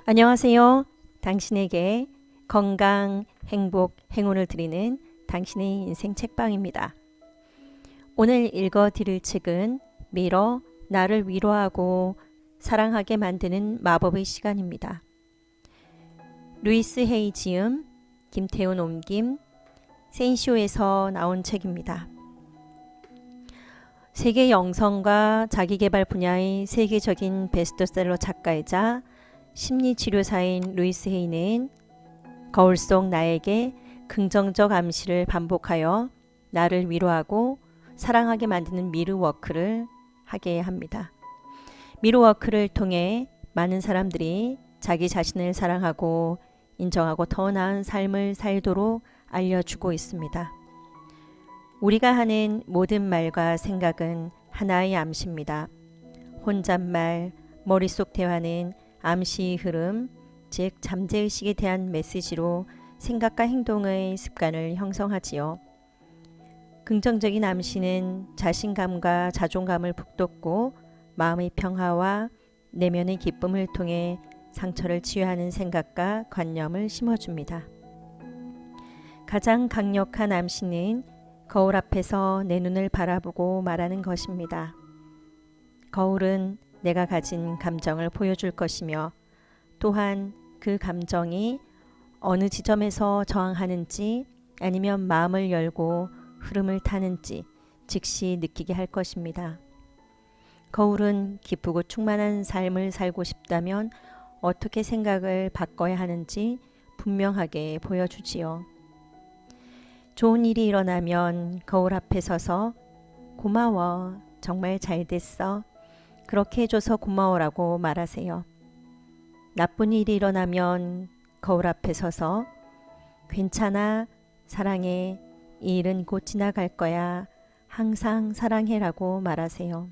안녕하세요. 당신에게 건강, 행복, 행운을 드리는 당신의 인생 책방입니다. 오늘 읽어드릴 책은 미러, 나를 위로하고 사랑하게 만드는 마법의 시간입니다. 루이스 헤이 지음, 김태훈 옮김, 센시오에서 나온 책입니다. 세계 영성과 자기계발 분야의 세계적인 베스트셀러 작가이자 심리치료사인 루이스 헤이는 거울 속 나에게 긍정적 암시를 반복하여 나를 위로하고 사랑하게 만드는 미러워크를 하게 합니다. 미러워크를 통해 많은 사람들이 자기 자신을 사랑하고 인정하고 더 나은 삶을 살도록 알려주고 있습니다. 우리가 하는 모든 말과 생각은 하나의 암시입니다. 혼잣말, 머릿속 대화는 암시의 흐름, 즉 잠재의식에 대한 메시지로 생각과 행동의 습관을 형성하지요. 긍정적인 암시는 자신감과 자존감을 북돋고 마음의 평화와 내면의 기쁨을 통해 상처를 치유하는 생각과 관념을 심어줍니다. 가장 강력한 암시는 거울 앞에서 내 눈을 바라보고 말하는 것입니다. 거울은 내가 가진 감정을 보여줄 것이며 또한 그 감정이 어느 지점에서 저항하는지 아니면 마음을 열고 흐름을 타는지 즉시 느끼게 할 것입니다. 거울은 기쁘고 충만한 삶을 살고 싶다면 어떻게 생각을 바꿔야 하는지 분명하게 보여주지요. 좋은 일이 일어나면 거울 앞에 서서 고마워, 정말 잘 됐어, 그렇게 해줘서 고마워라고 말하세요. 나쁜 일이 일어나면 거울 앞에 서서 괜찮아, 사랑해, 이 일은 곧 지나갈 거야, 항상 사랑해라고 말하세요.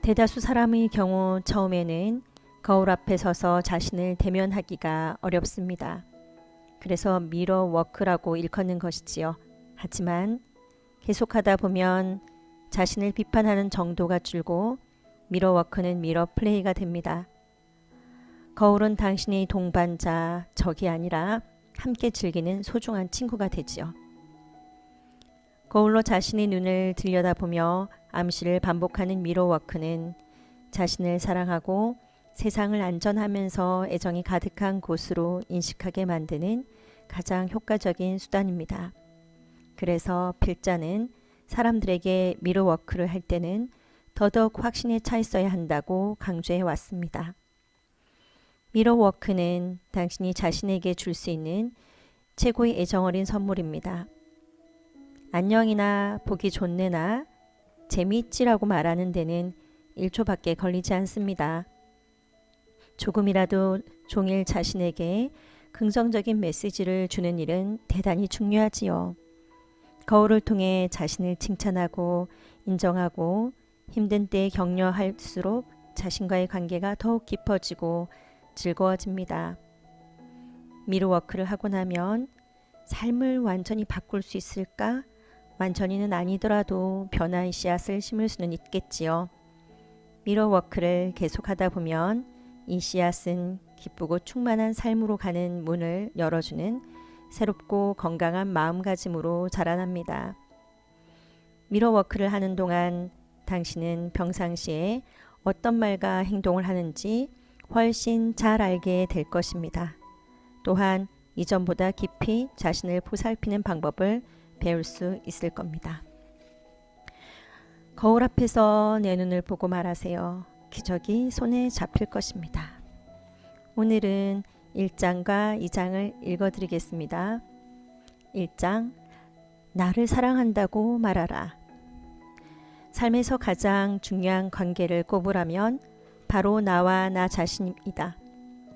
대다수 사람의 경우 처음에는 거울 앞에 서서 자신을 대면하기가 어렵습니다. 그래서 미러 워크라고 일컫는 것이지요. 하지만 계속하다 보면 자신을 비판하는 정도가 줄고 미러 워크는 미러 플레이가 됩니다. 거울은 당신의 동반자, 적이 아니라 함께 즐기는 소중한 친구가 되지요. 거울로 자신의 눈을 들여다보며 암시를 반복하는 미러 워크는 자신을 사랑하고 세상을 안전하면서 애정이 가득한 곳으로 인식하게 만드는 가장 효과적인 수단입니다. 그래서 필자는 사람들에게 미러워크를 할 때는 더더욱 확신에 차 있어야 한다고 강조해 왔습니다. 미러워크는 당신이 자신에게 줄 수 있는 최고의 애정어린 선물입니다. 안녕이나 보기 좋네나 재미있지라고 말하는 데는 1초밖에 걸리지 않습니다. 조금이라도 종일 자신에게 긍정적인 메시지를 주는 일은 대단히 중요하지요. 거울을 통해 자신을 칭찬하고 인정하고 힘든 때에 격려할수록 자신과의 관계가 더욱 깊어지고 즐거워집니다. 미러워크를 하고 나면 삶을 완전히 바꿀 수 있을까? 완전히는 아니더라도 변화의 씨앗을 심을 수는 있겠지요. 미러워크를 계속하다 보면 이 씨앗은 기쁘고 충만한 삶으로 가는 문을 열어주는 새롭고 건강한 마음가짐으로 자라납니다. 미러워크를 하는 동안 당신은 평상시에 어떤 말과 행동을 하는지 훨씬 잘 알게 될 것입니다. 또한 이전보다 깊이 자신을 보살피는 방법을 배울 수 있을 겁니다. 거울 앞에서 내 눈을 보고 말하세요. 기적이 손에 잡힐 것입니다. 오늘은 1장과 2장을 읽어드리겠습니다. 1장, 나를 사랑한다고 말하라. 삶에서 가장 중요한 관계를 꼽으라면 바로 나와 나 자신이다.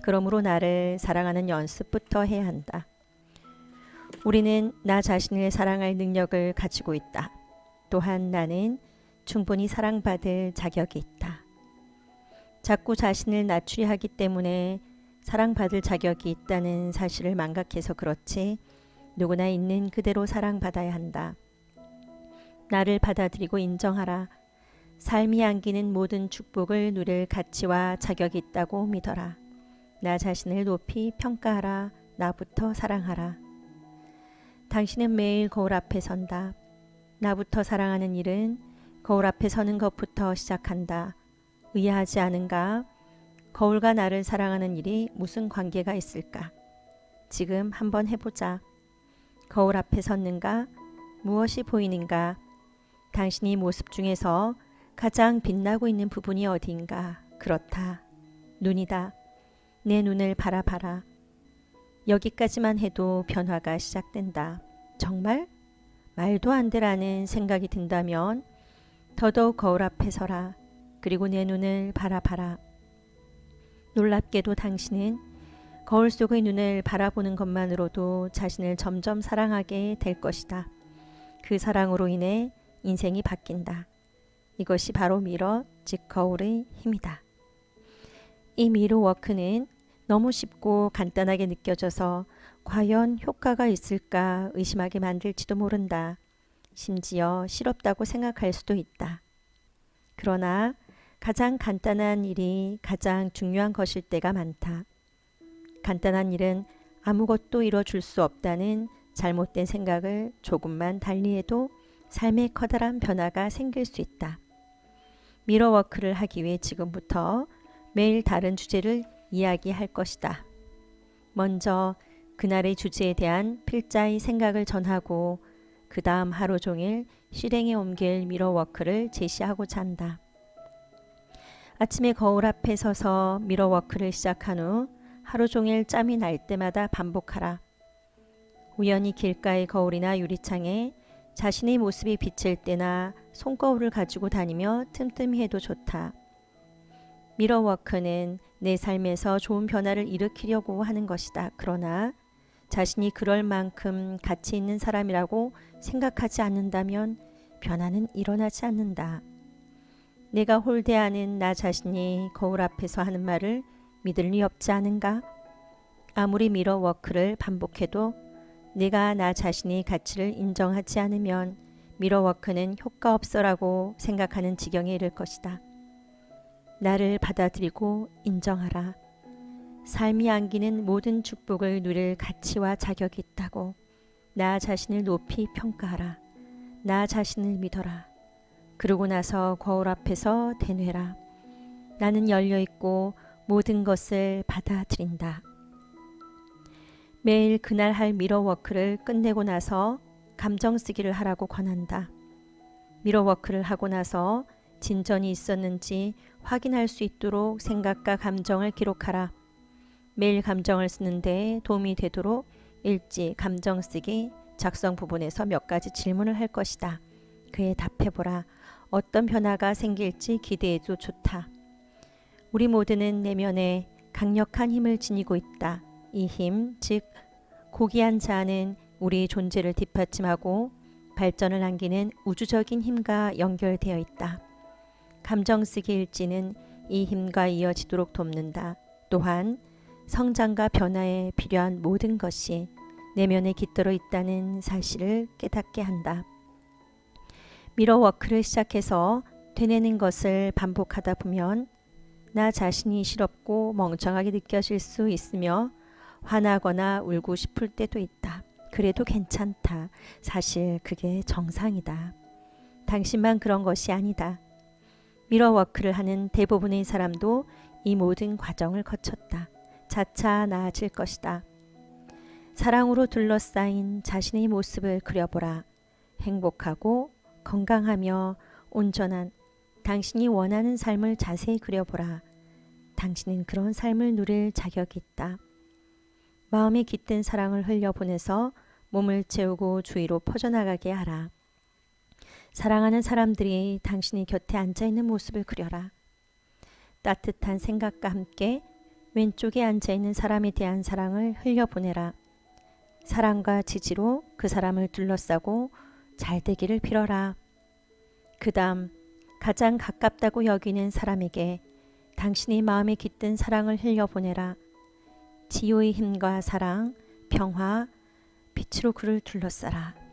그러므로 나를 사랑하는 연습부터 해야 한다. 우리는 나 자신을 사랑할 능력을 가지고 있다. 또한 나는 충분히 사랑받을 자격이 있다. 자꾸 자신을 낮추려 하기 때문에 사랑받을 자격이 있다는 사실을 망각해서 그렇지 누구나 있는 그대로 사랑받아야 한다. 나를 받아들이고 인정하라. 삶이 안기는 모든 축복을 누릴 가치와 자격이 있다고 믿어라. 나 자신을 높이 평가하라. 나부터 사랑하라. 당신은 매일 거울 앞에 선다. 나부터 사랑하는 일은 거울 앞에 서는 것부터 시작한다. 의아하지 않은가? 거울과 나를 사랑하는 일이 무슨 관계가 있을까? 지금 한번 해보자. 거울 앞에 섰는가? 무엇이 보이는가? 당신이 모습 중에서 가장 빛나고 있는 부분이 어디인가? 그렇다. 눈이다. 내 눈을 바라봐라. 여기까지만 해도 변화가 시작된다. 정말? 말도 안 되라는 생각이 든다면 더더욱 거울 앞에 서라. 그리고 내 눈을 바라봐라. 놀랍게도 당신은 거울 속의 눈을 바라보는 것만으로도 자신을 점점 사랑하게 될 것이다. 그 사랑으로 인해 인생이 바뀐다. 이것이 바로 미러, 즉 거울의 힘이다. 이 미러 워크는 너무 쉽고 간단하게 느껴져서 과연 효과가 있을까 의심하게 만들지도 모른다. 심지어 실없다고 생각할 수도 있다. 그러나 가장 간단한 일이 가장 중요한 것일 때가 많다. 간단한 일은 아무것도 이뤄줄 수 없다는 잘못된 생각을 조금만 달리해도 삶에 커다란 변화가 생길 수 있다. 미러워크를 하기 위해 지금부터 매일 다른 주제를 이야기할 것이다. 먼저 그날의 주제에 대한 필자의 생각을 전하고 그 다음 하루 종일 실행에 옮길 미러워크를 제시하고자 한다. 아침에 거울 앞에 서서 미러워크를 시작한 후 하루 종일 짬이 날 때마다 반복하라. 우연히 길가의 거울이나 유리창에 자신의 모습이 비칠 때나 손거울을 가지고 다니며 틈틈이 해도 좋다. 미러워크는 내 삶에서 좋은 변화를 일으키려고 하는 것이다. 그러나 자신이 그럴 만큼 가치 있는 사람이라고 생각하지 않는다면 변화는 일어나지 않는다. 내가 홀대하는 나 자신이 거울 앞에서 하는 말을 믿을 리 없지 않은가? 아무리 미러워크를 반복해도 내가 나 자신의 가치를 인정하지 않으면 미러워크는 효과 없어라고 생각하는 지경에 이를 것이다. 나를 받아들이고 인정하라. 삶이 안기는 모든 축복을 누릴 가치와 자격이 있다고. 나 자신을 높이 평가하라. 나 자신을 믿어라. 그러고 나서 거울 앞에서 대뇌라. 나는 열려있고 모든 것을 받아들인다. 매일 그날 할 미러워크를 끝내고 나서 감정 쓰기를 하라고 권한다. 미러워크를 하고 나서 진전이 있었는지 확인할 수 있도록 생각과 감정을 기록하라. 매일 감정을 쓰는데 도움이 되도록 일지 감정 쓰기 작성 부분에서 몇 가지 질문을 할 것이다. 그에 답해보라. 어떤 변화가 생길지 기대해도 좋다. 우리 모두는 내면에 강력한 힘을 지니고 있다. 이 힘, 즉 고귀한 자아는 우리 존재를 뒷받침하고 발전을 안기는 우주적인 힘과 연결되어 있다. 감정 쓰기 일지는 이 힘과 이어지도록 돕는다. 또한 성장과 변화에 필요한 모든 것이 내면에 깃들어 있다는 사실을 깨닫게 한다. 미러워크를 시작해서 되뇌는 것을 반복하다 보면 나 자신이 실없고 멍청하게 느껴질 수 있으며 화나거나 울고 싶을 때도 있다. 그래도 괜찮다. 사실 그게 정상이다. 당신만 그런 것이 아니다. 미러워크를 하는 대부분의 사람도 이 모든 과정을 거쳤다. 차차 나아질 것이다. 사랑으로 둘러싸인 자신의 모습을 그려보라. 행복하고 건강하며 온전한 당신이 원하는 삶을 자세히 그려보라. 당신은 그런 삶을 누릴 자격이 있다. 마음에 깃든 사랑을 흘려보내서 몸을 채우고 주위로 퍼져나가게 하라. 사랑하는 사람들이 당신이 곁에 앉아있는 모습을 그려라. 따뜻한 생각과 함께 왼쪽에 앉아있는 사람에 대한 사랑을 흘려보내라. 사랑과 지지로 그 사람을 둘러싸고 잘 되기를 빌어라. 그 다음 가장 가깝다고 여기는 사람에게 당신이 마음에 깃든 사랑을 흘려보내라. 치유의 힘과 사랑, 평화, 빛으로 그를 둘러싸라.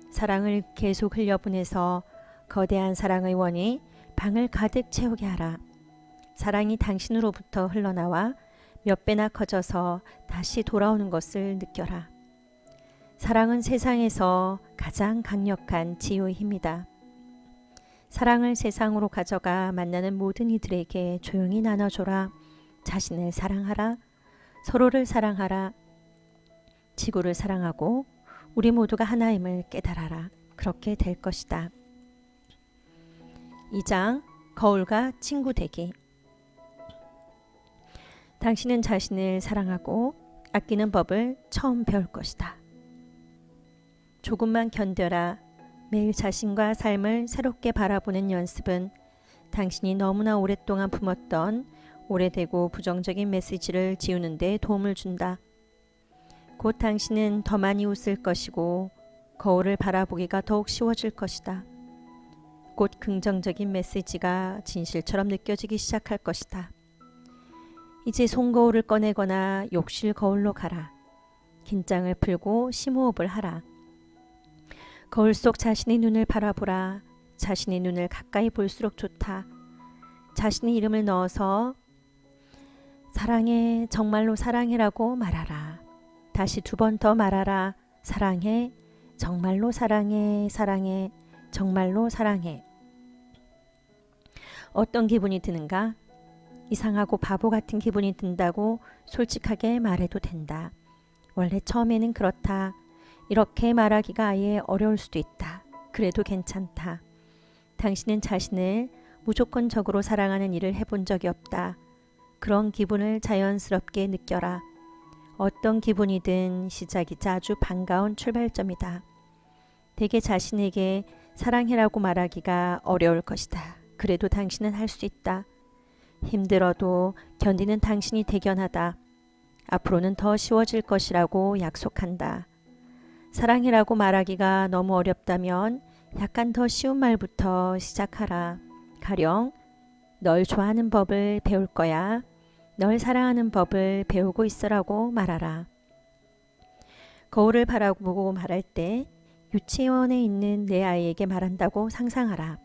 사랑을 계속 흘려보내서 거대한 사랑의 원이 방을 가득 채우게 하라. 사랑이 당신으로부터 흘러나와 몇 배나 커져서 다시 돌아오는 것을 느껴라. 사랑은 세상에서 가장 강력한 치유의 힘이다. 사랑을 세상으로 가져가 만나는 모든 이들에게 조용히 나눠줘라. 자신을 사랑하라. 서로를 사랑하라. 지구를 사랑하고 우리 모두가 하나임을 깨달아라. 그렇게 될 것이다. 2장 거울과 친구 되기. 당신은 자신을 사랑하고 아끼는 법을 처음 배울 것이다. 조금만 견뎌라. 매일 자신과 삶을 새롭게 바라보는 연습은 당신이 너무나 오랫동안 품었던 오래되고 부정적인 메시지를 지우는 데 도움을 준다. 곧 당신은 더 많이 웃을 것이고 거울을 바라보기가 더욱 쉬워질 것이다. 곧 긍정적인 메시지가 진실처럼 느껴지기 시작할 것이다. 이제 손거울을 꺼내거나 욕실 거울로 가라. 긴장을 풀고 심호흡을 하라. 거울 속 자신의 눈을 바라보라. 자신의 눈을 가까이 볼수록 좋다. 자신의 이름을 넣어서 사랑해, 정말로 사랑해라고 말하라. 다시 2번 더 말하라. 사랑해, 정말로 사랑해, 사랑해, 정말로 사랑해. 어떤 기분이 드는가? 이상하고 바보 같은 기분이 든다고 솔직하게 말해도 된다. 원래 처음에는 그렇다. 이렇게 말하기가 아예 어려울 수도 있다. 그래도 괜찮다. 당신은 자신을 무조건적으로 사랑하는 일을 해본 적이 없다. 그런 기분을 자연스럽게 느껴라. 어떤 기분이든 시작이자 아주 반가운 출발점이다. 대개 자신에게 사랑해라고 말하기가 어려울 것이다. 그래도 당신은 할 수 있다. 힘들어도 견디는 당신이 대견하다. 앞으로는 더 쉬워질 것이라고 약속한다. 사랑해라고 말하기가 너무 어렵다면 약간 더 쉬운 말부터 시작하라. 가령 널 좋아하는 법을 배울 거야. 널 사랑하는 법을 배우고 있어라고 말하라. 거울을 바라보고 말할 때 유치원에 있는 내 아이에게 말한다고 상상하라.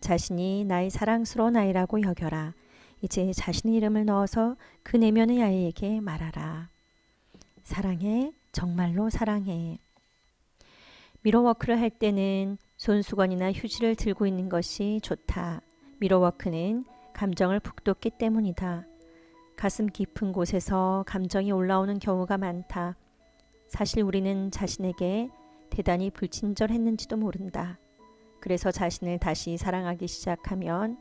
자신이 나의 사랑스러운 아이라고 여겨라. 이제 자신의 이름을 넣어서 그 내면의 아이에게 말하라. 사랑해, 정말로 사랑해. 미러워크를 할 때는 손수건이나 휴지를 들고 있는 것이 좋다. 미러워크는 감정을 북돋기 때문이다. 가슴 깊은 곳에서 감정이 올라오는 경우가 많다. 사실 우리는 자신에게 대단히 불친절했는지도 모른다. 그래서 자신을 다시 사랑하기 시작하면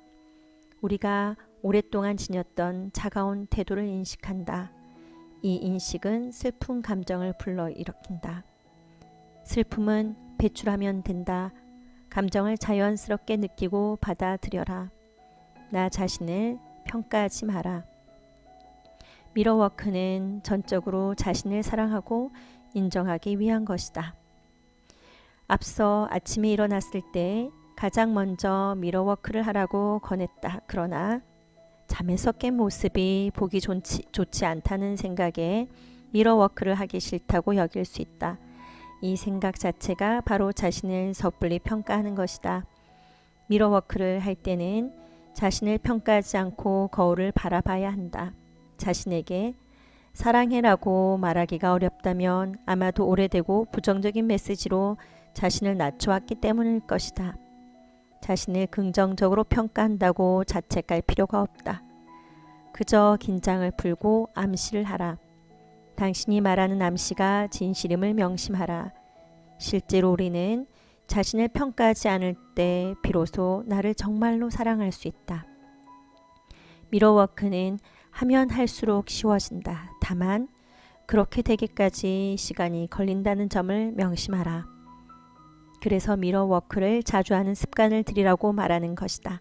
우리가 오랫동안 지녔던 차가운 태도를 인식한다. 이 인식은 슬픈 감정을 불러일으킨다. 슬픔은 배출하면 된다. 감정을 자연스럽게 느끼고 받아들여라. 나 자신을 평가하지 마라. 미러워크는 전적으로 자신을 사랑하고 인정하기 위한 것이다. 앞서 아침에 일어났을 때 가장 먼저 미러워크를 하라고 권했다. 그러나 잠에서 깬 모습이 보기 좋지 않다는 생각에 미러워크를 하기 싫다고 여길 수 있다. 이 생각 자체가 바로 자신을 섣불리 평가하는 것이다. 미러워크를 할 때는 자신을 평가하지 않고 거울을 바라봐야 한다. 자신에게 사랑해라고 말하기가 어렵다면 아마도 오래되고 부정적인 메시지로 자신을 낮춰왔기 때문일 것이다. 자신을 긍정적으로 평가한다고 자책할 필요가 없다. 그저 긴장을 풀고 암시를 하라. 당신이 말하는 암시가 진실임을 명심하라. 실제로 우리는 자신을 평가하지 않을 때 비로소 나를 정말로 사랑할 수 있다. 미러워크는 하면 할수록 쉬워진다. 다만 그렇게 되기까지 시간이 걸린다는 점을 명심하라. 그래서 미러워크를 자주 하는 습관을 들이라고 말하는 것이다.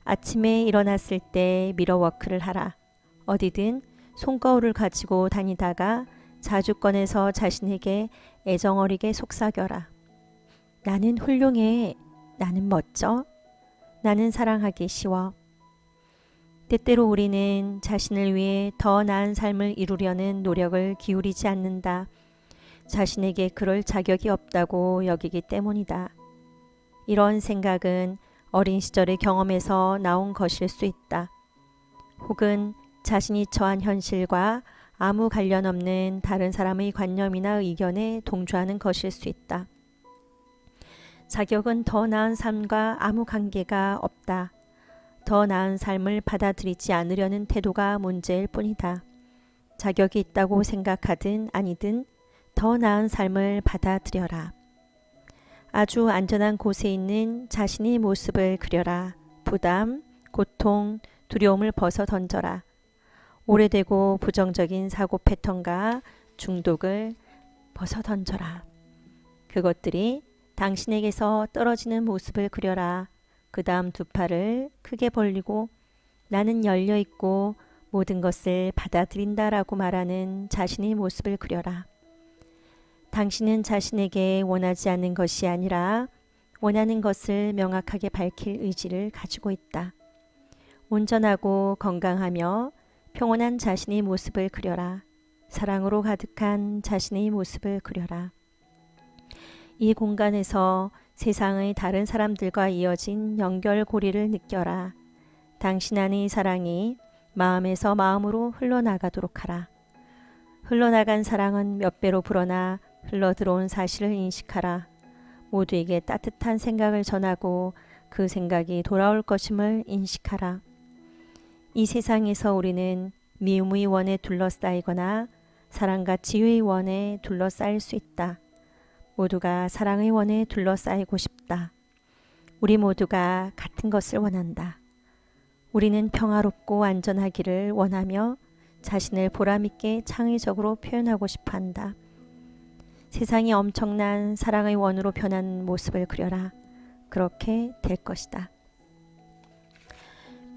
아침에 일어났을 때 미러워크를 하라. 어디든 손거울을 가지고 다니다가 자주 꺼내서 자신에게 애정어리게 속삭여라. 나는 훌륭해. 나는 멋져. 나는 사랑하기 쉬워. 때때로 우리는 자신을 위해 더 나은 삶을 이루려는 노력을 기울이지 않는다. 자신에게 그럴 자격이 없다고 여기기 때문이다. 이런 생각은 어린 시절의 경험에서 나온 것일 수 있다. 혹은 자신이 처한 현실과 아무 관련 없는 다른 사람의 관념이나 의견에 동조하는 것일 수 있다. 자격은 더 나은 삶과 아무 관계가 없다. 더 나은 삶을 받아들이지 않으려는 태도가 문제일 뿐이다. 자격이 있다고 생각하든 아니든 더 나은 삶을 받아들여라. 아주 안전한 곳에 있는 자신의 모습을 그려라. 부담, 고통, 두려움을 벗어 던져라. 오래되고 부정적인 사고 패턴과 중독을 벗어 던져라. 그것들이 당신에게서 떨어지는 모습을 그려라. 그 다음 두 팔을 크게 벌리고 나는 열려 있고 모든 것을 받아들인다라고 말하는 자신의 모습을 그려라. 당신은 자신에게 원하지 않는 것이 아니라 원하는 것을 명확하게 밝힐 의지를 가지고 있다. 온전하고 건강하며 평온한 자신의 모습을 그려라. 사랑으로 가득한 자신의 모습을 그려라. 이 공간에서 세상의 다른 사람들과 이어진 연결고리를 느껴라. 당신 안의 사랑이 마음에서 마음으로 흘러나가도록 하라. 흘러나간 사랑은 몇 배로 불어나 흘러들어온 사실을 인식하라. 모두에게 따뜻한 생각을 전하고 그 생각이 돌아올 것임을 인식하라. 이 세상에서 우리는 미움의 원에 둘러싸이거나 사랑과 지혜의 원에 둘러싸일 수 있다. 모두가 사랑의 원에 둘러싸이고 싶다. 우리 모두가 같은 것을 원한다. 우리는 평화롭고 안전하기를 원하며 자신을 보람있게 창의적으로 표현하고 싶어 한다. 세상이 엄청난 사랑의 원으로 변한 모습을 그려라. 그렇게 될 것이다.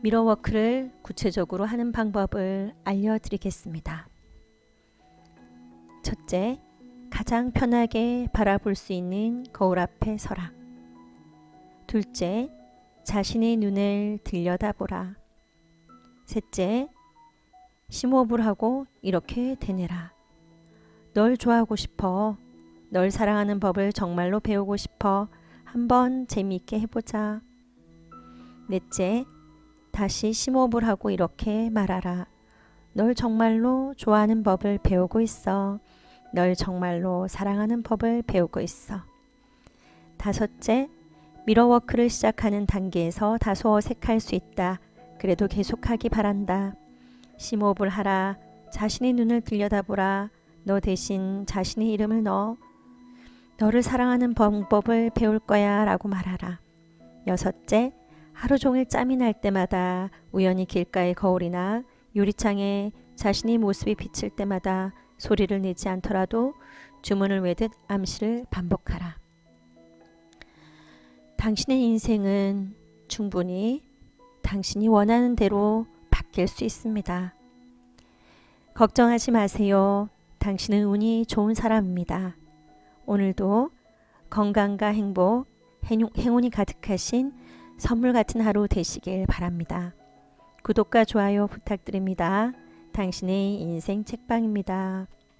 미러워크를 구체적으로 하는 방법을 알려드리겠습니다. 첫째, 가장 편하게 바라볼 수 있는 거울 앞에 서라. 둘째, 자신의 눈을 들여다보라. 셋째, 심호흡을 하고 이렇게 되뇌라. 널 좋아하고 싶어. 널 사랑하는 법을 정말로 배우고 싶어. 한번 재미있게 해보자. 넷째, 다시 심호흡을 하고 이렇게 말하라. 널 정말로 좋아하는 법을 배우고 있어. 널 정말로 사랑하는 법을 배우고 있어. 다섯째, 미러워크를 시작하는 단계에서 다소 어색할 수 있다. 그래도 계속하기 바란다. 심호흡을 하라. 자신의 눈을 들여다보라. 너 대신 자신의 이름을 넣어 너를 사랑하는 방법을 배울 거야 라고 말하라. 여섯째, 하루 종일 짬이 날 때마다 우연히 길가의 거울이나 유리창에 자신의 모습이 비칠 때마다 소리를 내지 않더라도 주문을 외듯 암시를 반복하라. 당신의 인생은 충분히 당신이 원하는 대로 바뀔 수 있습니다. 걱정하지 마세요. 당신은 운이 좋은 사람입니다. 오늘도 건강과 행복, 행운이 가득하신 선물 같은 하루 되시길 바랍니다. 구독과 좋아요 부탁드립니다. 당신의 인생 책방입니다.